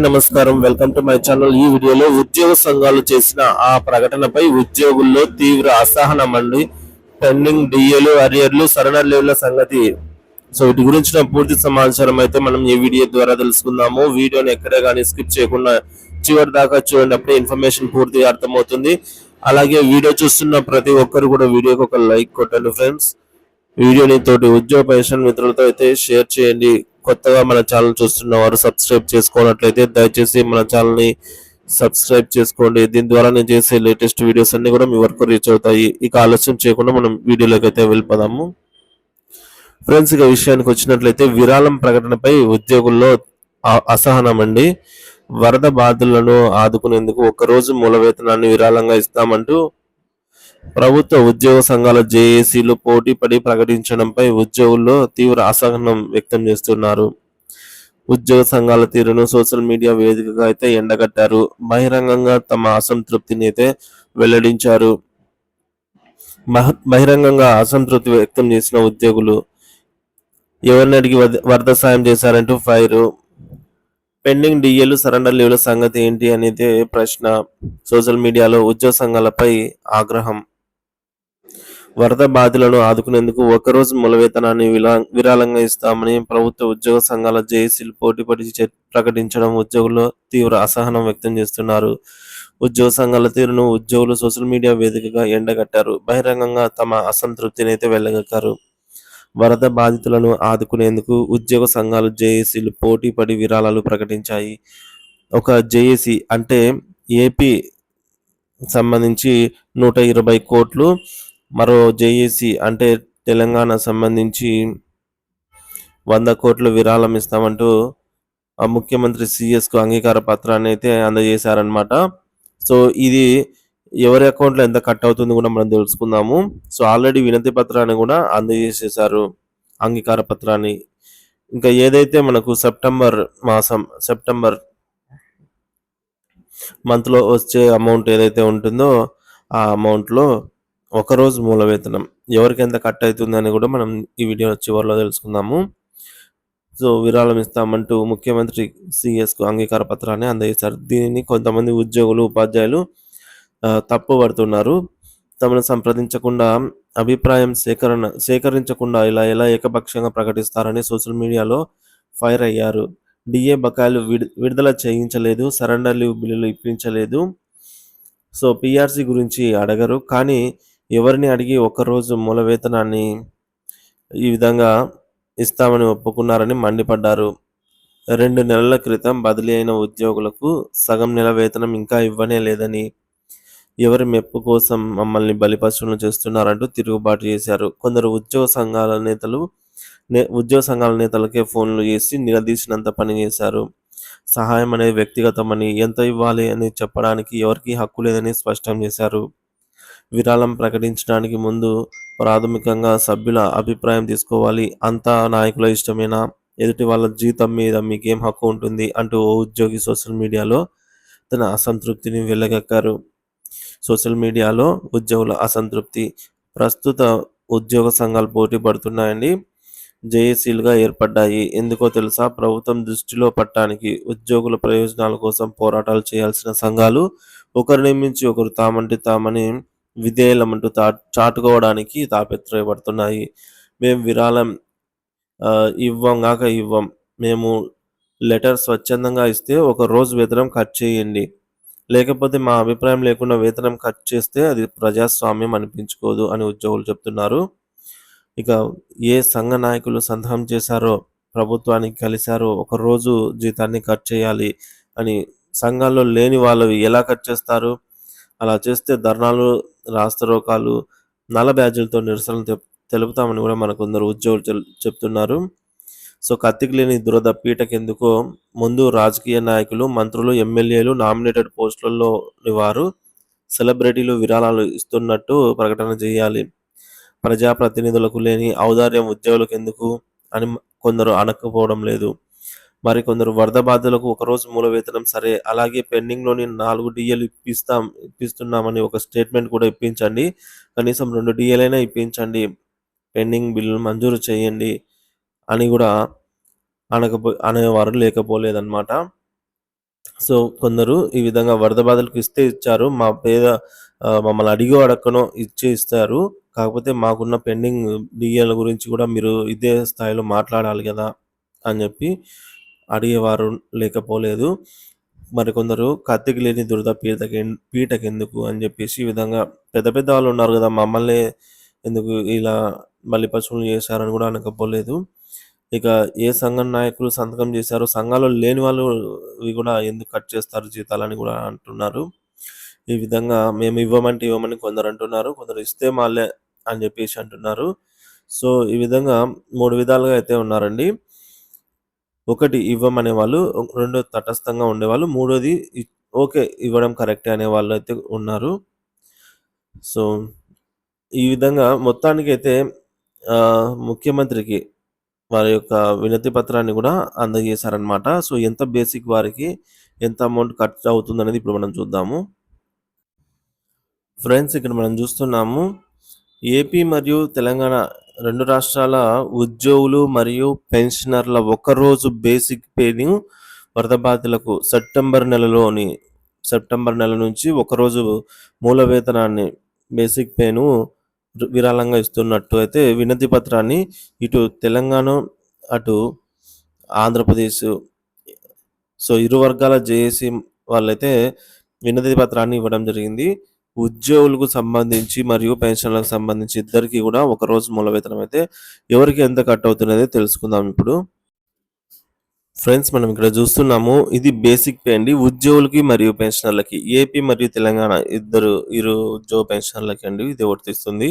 నమస్కారం, welcome to my channel. ఈ వీడియోలో ఉద్యోగ సంఘాలు చేసిన ఆ ప్రకటనపై ఉద్యోగుల్లో తీవ్ర అసహనం అండి. పెండింగ్ డిఏలు, అరియర్లు, సరెండర్ లీవ్ల సంగతి. సో వీటి గురించిన పూర్తి సమాచారం అయితే మనం ఈ వీడియో ద్వారా తెలుసుకుందాము. వీడియోని ఎక్కడే కానీ స్కిప్ చేయకుండా చివరి దాకా చూడండి, అప్పుడే ఇన్ఫర్మేషన్ పూర్తిగా అర్థమవుతుంది. అలాగే వీడియో చూస్తున్న ప్రతి ఒక్కరు కూడా వీడియోకి ఒక లైక్ కొట్టండి ఫ్రెండ్స్. వీడియోని తోటి ఉద్యోగ పెన్షన్ మిత్రులతో అయితే షేర్ చేయండి. కొత్తగా మన ఛానల్ చూస్తున్న వారు సబ్స్క్రైబ్ చేసుకోనట్లయితే దయచేసి మన ఛానల్ని సబ్స్క్రైబ్ చేసుకోండి. దీని ద్వారా నేను చేసే లేటెస్ట్ వీడియోస్ అన్ని కూడా మీ వరకు రీచ్ అవుతాయి. ఇక ఆలస్యం చేయకుండా మనం వీడియోలోకి అయితే వెళ్ళిపోదాము ఫ్రెండ్స్. ఇక విషయానికి వచ్చినట్లయితే విరాళం ప్రకటనపై ఉద్యోగుల్లో అసహనం అండి. వరద బాధితులను ఆదుకునేందుకు ఒక్కరోజు మూల వేతనాన్ని విరాళంగా ఇస్తామంటూ ప్రభుత్వ ఉద్యోగ సంఘాల జేఏసీలు పోటీ పడి ప్రకటించడంపై ఉద్యోగుల్లో తీవ్ర అసహనం వ్యక్తం చేస్తున్నారు. ఉద్యోగ సంఘాల తీరును సోషల్ మీడియా వేదికగా అయితే ఎండగట్టారు. బహిరంగంగా తమ అసంతృప్తిని అయితే వెల్లడించారు. బహిరంగంగా అసంతృప్తి వ్యక్తం చేసిన ఉద్యోగులు ఎవరిని అడిగి వరద సాయం చేశారంటూ ఫైరు. పెండింగ్ డిఏలు, సరెండర్ లీవ్ల సంగతి ఏంటి అనేది ప్రశ్న. సోషల్ మీడియాలో ఉద్యోగ సంఘాలపై ఆగ్రహం. వరద బాధితులను ఆదుకునేందుకు ఒకరోజు మూల వేతనాన్ని విరాళంగా ఇస్తామని ప్రభుత్వ ఉద్యోగ సంఘాల జేఏసీలు పోటీపడి ప్రకటించడం ఉద్యోగుల్లో తీవ్ర అసహనం వ్యక్తం చేస్తున్నారు. ఉద్యోగ సంఘాల తీరును ఉద్యోగులు సోషల్ మీడియా వేదికగా ఎండగట్టారు. బహిరంగంగా తమ అసంతృప్తిని అయితే వెళ్ళగక్కారు. వరద బాధితులను ఆదుకునేందుకు ఉద్యోగ సంఘాలు జేఏసీలు పోటీపడి విరాళాలు ప్రకటించాయి. ఒక జేఏసీ అంటే ఏపీ సంబంధించి 120 కోట్లు, మరో జేఏసీ అంటే తెలంగాణ సంబంధించి 100 కోట్లు విరాళం ఇస్తామంటూ ఆ ముఖ్యమంత్రి సిఎస్కు అంగీకార పత్రాన్ని అయితే అందజేశారనమాట. సో ఇది ఎవరి అకౌంట్లో ఎంత కట్ అవుతుంది కూడా మనం తెలుసుకుందాము. సో ఆల్రెడీ వినతి పత్రాన్ని కూడా అందజేసేశారు, అంగీకార పత్రాన్ని. ఇంకా ఏదైతే మనకు సెప్టెంబర్ మంత్లో వచ్చే అమౌంట్ ఏదైతే ఉంటుందో ఆ అమౌంట్లో ఒకరోజు మూల వేతనం ఎవరికి ఎంత కట్ అవుతుందని కూడా మనం ఈ వీడియో చివరిలో తెలుసుకుందాము. సో విరాళం ఇస్తామంటూ ముఖ్యమంత్రి సిఎస్కు అంగీకార పత్రాన్ని అందజేశారు. దీనిని కొంతమంది ఉద్యోగులు, ఉపాధ్యాయులు తప్పు పడుతున్నారు. తమను సంప్రదించకుండా, అభిప్రాయం సేకరించకుండా ఇలా ఏకపక్షంగా ప్రకటిస్తారని సోషల్ మీడియాలో ఫైర్ అయ్యారు. డిఏ బకాయిలు విడుదల చేయించలేదు, సరెండర్ లీవ్ బిల్లులు ఇప్పించలేదు. సో పిఆర్సీ గురించి అడగరు, కానీ ఎవరిని అడిగి ఒక్కరోజు మూల వేతనాన్ని ఈ విధంగా ఇస్తామని ఒప్పుకున్నారని మండిపడ్డారు. 2 నెలల క్రితం బదిలీ అయిన ఉద్యోగులకు సగం నెల వేతనం ఇంకా ఇవ్వనే లేదని, ఎవరి మెప్పు కోసం మమ్మల్ని బలిపశువులను చేస్తున్నారంటూ తిరుగుబాటు చేశారు. కొందరు ఉద్యోగ సంఘాల నేతలకే ఫోన్లు చేసి నిలదీసినంత పని చేశారు. సహాయం అనేది వ్యక్తిగతమని, ఎంత ఇవ్వాలి అని చెప్పడానికి ఎవరికీ హక్కు లేదని స్పష్టం చేశారు. విరాళం ప్రకటించడానికి ముందు ప్రాథమికంగా సభ్యుల అభిప్రాయం తీసుకోవాలి. అంతా నాయకుల ఇష్టమేనా? ఎదుటి వాళ్ళ జీతం మీద మీకేం హక్కు ఉంటుంది అంటూ ఓ ఉద్యోగి సోషల్ మీడియాలో తన అసంతృప్తిని వెళ్ళగక్కారు. సోషల్ మీడియాలో ఉద్యోగుల అసంతృప్తి. ప్రస్తుత ఉద్యోగ సంఘాలు పోటీ పడుతున్నాయండి, జేఏసీలుగా ఏర్పడ్డాయి. ఎందుకో తెలుసా? ప్రభుత్వం దృష్టిలో పట్టడానికి, ఉద్యోగుల ప్రయోజనాల కోసం పోరాటాలు చేయాల్సిన సంఘాలు ఒకరిని మించి ఒకరు తామంటే తామని విధేయులమంటూ చాటుకోవడానికి తాపత్రయపడుతున్నాయి. మేము విరాళం ఇవ్వం, మేము లెటర్ స్వచ్ఛందంగా ఇస్తే ఒక రోజు వేతనం కట్ చేయండి, లేకపోతే మా అభిప్రాయం లేకుండా వేతనం కట్ చేస్తే అది ప్రజాస్వామ్యం అనిపించుకోదు అని ఉద్యోగులు చెప్తున్నారు. ఇక ఏ సంఘ నాయకులు సంతకం చేశారో, ప్రభుత్వానికి కలిశారో ఒకరోజు జీతాన్ని కట్ చేయాలి అని, సంఘాల్లో లేని వాళ్ళు ఎలా కట్ చేస్తారు? అలా చేస్తే ధర్నాలు, రాస్తారోకాలు, నల్ల బ్యాడ్జీలతో నిరసనలు తెలుపుతామని కూడా మనకు కొందరు ఉద్యోగులు చెప్తున్నారు. సో కత్తికి లేని దురద పీటకెందుకో ముందు రాజకీయ నాయకులు, మంత్రులు, ఎమ్మెల్యేలు, నామినేటెడ్ పోస్టులలోని వారు, సెలబ్రిటీలు విరాళాలు ఇస్తున్నట్టు ప్రకటన చేయాలి. ప్రజాప్రతినిధులకు లేని ఔదార్యం ఉద్యోగులకు ఎందుకు అని కొందరు అనకపోవడం లేదు. మరి కొందరు వరద బాధితులకు ఒకరోజు మూల వేతనం సరే, అలాగే పెండింగ్లోని 4 డిఏలు ఇప్పిస్తున్నామని ఒక స్టేట్మెంట్ కూడా ఇప్పించండి, కనీసం 2 డిఏలైనా ఇప్పించండి, పెండింగ్ బిల్లులు మంజూరు చేయండి అని కూడా అనేవారు లేకపోలేదన్నమాట. సో కొందరు ఈ విధంగా వరద బాధలకు ఇస్తే ఇచ్చారు. మమ్మల్ని అడిగో అడక్కనో ఇస్తారు. కాకపోతే మాకున్న పెండింగ్ డీఎల గురించి కూడా మీరు ఇదే స్థాయిలో మాట్లాడాలి కదా అని చెప్పి అడిగేవారు లేకపోలేదు. మరికొందరు కత్తికి లేని దురద పీటకెందుకు అని చెప్పేసి ఈ విధంగా పెద్ద పెద్ద వాళ్ళు ఉన్నారు కదా, మమ్మల్ని ఎందుకు ఇలా బలి పశువులు చేశారని కూడా అనకపోలేదు. ఇక ఏ సంఘం నాయకులు సంతకం చేశారో సంఘాల్లో లేని వాళ్ళు ఇవి కూడా ఎందుకు కట్ చేస్తారు జీతాలని కూడా అంటున్నారు. ఈ విధంగా మేము ఇవ్వమని కొందరు అంటున్నారు, కొందరు ఇస్తే మాలే అని చెప్పేసి అంటున్నారు. సో ఈ విధంగా 3 విధాలుగా అయితే ఉన్నారండి. ఒకటి ఇవ్వమనే వాళ్ళు, 2 తటస్థంగా ఉండేవాళ్ళు, 3ది ఓకే ఇవ్వడం కరెక్టే అనే వాళ్ళు అయితే ఉన్నారు. సో ఈ విధంగా మొత్తానికైతే ముఖ్యమంత్రికి వారి యొక్క వినతి పత్రాన్ని కూడా అందజేశారనమాట. సో ఎంత బేసిక్ వారికి ఎంత అమౌంట్ ఖర్చు అవుతుందనేది ఇప్పుడు మనం చూద్దాము. ఫ్రెండ్స్ ఇక్కడ మనం చూస్తున్నాము ఏపీ మరియు తెలంగాణ 2 రాష్ట్రాల ఉద్యోగులు మరియు పెన్షనర్ల ఒకరోజు బేసిక్ పేని వరద బాధితులకు సెప్టెంబర్ నెల నుంచి ఒకరోజు మూల వేతనాన్ని బేసిక్ పేను విరాళంగా ఇస్తున్నట్టు అయితే వినతి పత్రాన్ని ఇటు తెలంగాణ అటు ఆంధ్రప్రదేశ్ సో ఇరు వర్గాల జేఏసీ వాళ్ళైతే వినతి పత్రాన్ని ఇవ్వడం జరిగింది. ఉద్యోగులకు సంబంధించి మరియు పెన్షన్లకు సంబంధించి ఇద్దరికి కూడా ఒకరోజు మూల వేతనం అయితే ఎవరికి ఎంత కట్ అవుతున్నది తెలుసుకుందాం ఇప్పుడు. ఫ్రెండ్స్ మనం ఇక్కడ చూస్తున్నాము ఇది బేసిక్ పే అండి, ఉద్యోగులకి మరియు పెన్షనర్లకి, ఏపీ మరియు తెలంగాణ ఇరు ఉద్యోగ పెన్షనర్లకి అండి ఇది వర్తిస్తుంది.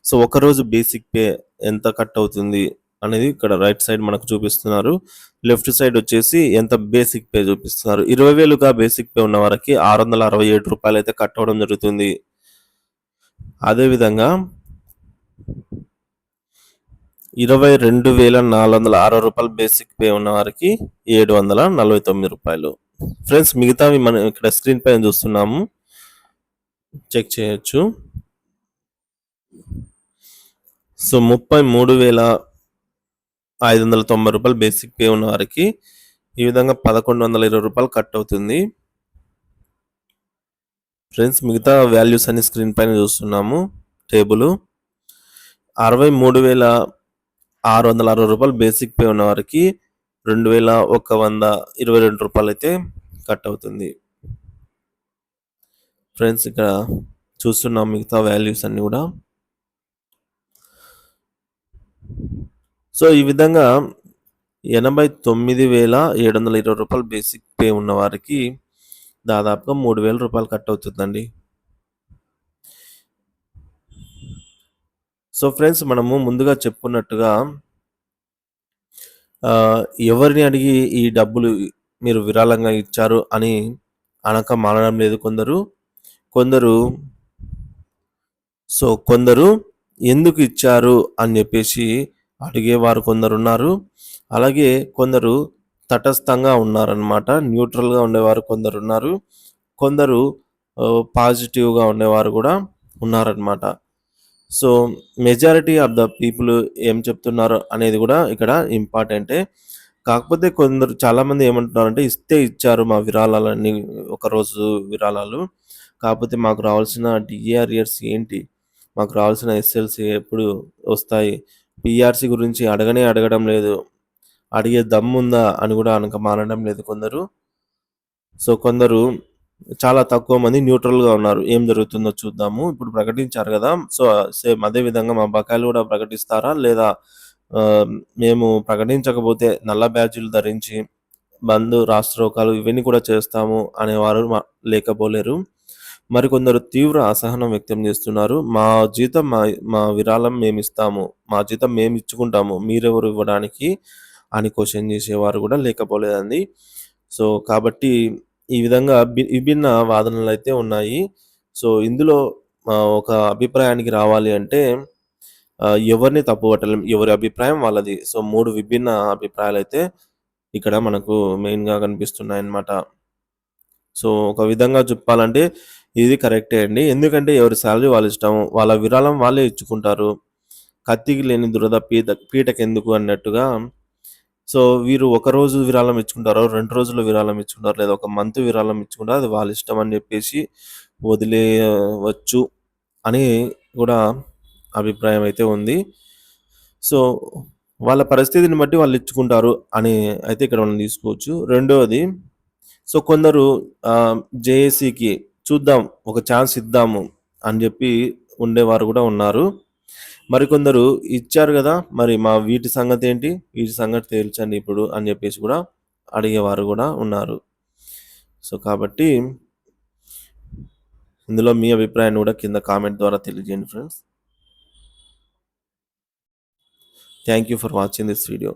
సో ఒకరోజు బేసిక్ పే ఎంత కట్ అవుతుంది అనేది ఇక్కడ రైట్ సైడ్ మనకు చూపిస్తున్నారు. లెఫ్ట్ సైడ్ వచ్చేసి ఎంత బేసిక్ పే చూపిస్తున్నారు. 20,000గా బేసిక్ పే ఉన్న వారికి 667 రూపాయలు అయితే కట్ అవడం జరుగుతుంది. అదేవిధంగా 22,406 రూపాయలు బేసిక్ పే ఉన్న వారికి 749 రూపాయలు. ఫ్రెండ్స్ మిగతావి మనం ఇక్కడ స్క్రీన్ పైన చూస్తున్నాము, చెక్ చేయొచ్చు. సో 33,590 రూపాయలు బేసిక్ పే ఉన్న వారికి ఈ విధంగా 1,120 రూపాయలు కట్ అవుతుంది. ఫ్రెండ్స్ మిగతా వాల్యూస్ అన్ని స్క్రీన్ పైన చూస్తున్నాము టేబుల్. 63,660 రూపాయలు బేసిక్ పే ఉన్న వారికి 2,122 రూపాయలు అయితే కట్ అవుతుంది. ఫ్రెండ్స్ ఇక్కడ చూస్తున్నాం మిగతా వాల్యూస్ అన్ని కూడా. సో ఈ విధంగా 89,720 రూపాయలు బేసిక్ పే ఉన్న వారికి దాదాపుగా 3,000 రూపాయలు కట్ అవుతుందండి. సో ఫ్రెండ్స్ మనము ముందుగా చెప్పుకున్నట్టుగా ఎవరిని అడిగి ఈ డబ్బులు మీరు విరాళంగా ఇచ్చారు అని అనక మానడం లేదు కొందరు ఎందుకు ఇచ్చారు అని చెప్పేసి అడిగేవారు కొందరు ఉన్నారు. అలాగే కొందరు తటస్థంగా ఉన్నారనమాట, న్యూట్రల్గా ఉండేవారు కొందరు ఉన్నారు. కొందరు పాజిటివ్గా ఉండేవారు కూడా ఉన్నారనమాట. So majority of the people ఏం చెప్తున్నారు అనేది కూడా ఇక్కడ ఇంపార్టెంటే. కాకపోతే చాలామంది ఏమంటున్నారంటే ఇస్తే ఇచ్చారు మా విరాళాలన్నీ ఒకరోజు విరాళాలు, కాకపోతే మాకు రావాల్సిన డిఏఆర్ఇఆర్స్ ఏంటి, మాకు రావాల్సిన ఎస్ఎల్సి ఎప్పుడు వస్తాయి, పిఆర్సి గురించి అడగడం లేదు, అడిగే దమ్ముందా అని కూడా అనక మానడం లేదు కొందరు. సో కొందరు చాలా తక్కువ మంది న్యూట్రల్గా ఉన్నారు. ఏం జరుగుతుందో చూద్దాము. ఇప్పుడు ప్రకటించారు కదా, సో సేమ్ అదే విధంగా మా బకాయిలు కూడా ప్రకటిస్తారా లేదా, మేము ప్రకటించకపోతే నల్ల బ్యాడ్జీలు ధరించి బంద్ రాష్ట్రోకాలు ఇవన్నీ కూడా చేస్తాము అనేవారు లేకపోలేరు. మరికొందరు తీవ్ర అసహనం వ్యక్తం చేస్తున్నారు. మా జీతం మా విరాళం మేము ఇస్తాము, మా జీతం మేము ఇచ్చుకుంటాము, మీరెవరు ఇవ్వడానికి అని క్వశ్చన్ చేసేవారు కూడా లేకపోలేదండి. సో కాబట్టి ఈ విధంగా విభిన్న వాదనలు అయితే ఉన్నాయి. సో ఇందులో ఒక అభిప్రాయానికి రావాలి అంటే ఎవరిని తప్పు పట్టలేం, ఎవరి అభిప్రాయం వాళ్ళది. సో 3 విభిన్న అభిప్రాయాలు అయితే ఇక్కడ మనకు మెయిన్గా కనిపిస్తున్నాయి అన్నమాట. సో ఒక విధంగా చెప్పాలంటే ఇది కరెక్టే అండి, ఎందుకంటే ఎవరి శాలరీ వాళ్ళ ఇష్టం, వాళ్ళ విరాళం వాళ్ళే ఇచ్చుకుంటారు. కత్తికి లేని దురద పీటకెందుకు అన్నట్టుగా. సో వీరు ఒకరోజు విరాళం ఇచ్చుకుంటారో, 2 రోజులు విరాళం ఇచ్చుకుంటారో, లేదా ఒక మంత్ విరాళం ఇచ్చుకుంటారో అది వాళ్ళ ఇష్టం అని చెప్పేసి వదిలేయవచ్చు అని కూడా అభిప్రాయం అయితే ఉంది. సో వాళ్ళ పరిస్థితిని బట్టి వాళ్ళు ఇచ్చుకుంటారు అని అయితే ఇక్కడ మనం తీసుకోవచ్చు. రెండవది, సో కొందరు జేఏసీకి చూద్దాం, ఒక ఛాన్స్ ఇద్దాము అని చెప్పి ఉండేవారు కూడా ఉన్నారు. మరికొందరు ఇచ్చారు కదా, మరి మా వీటి సంగతి ఏంటి, వీటి సంగతి తేల్చండి ఇప్పుడు అని చెప్పేసి కూడా అడిగేవారు కూడా ఉన్నారు. సో కాబట్టి ఇందులో మీ అభిప్రాయాన్ని కూడా కింద కామెంట్ ద్వారా తెలియజేయండి friends. Thank you for watching this video.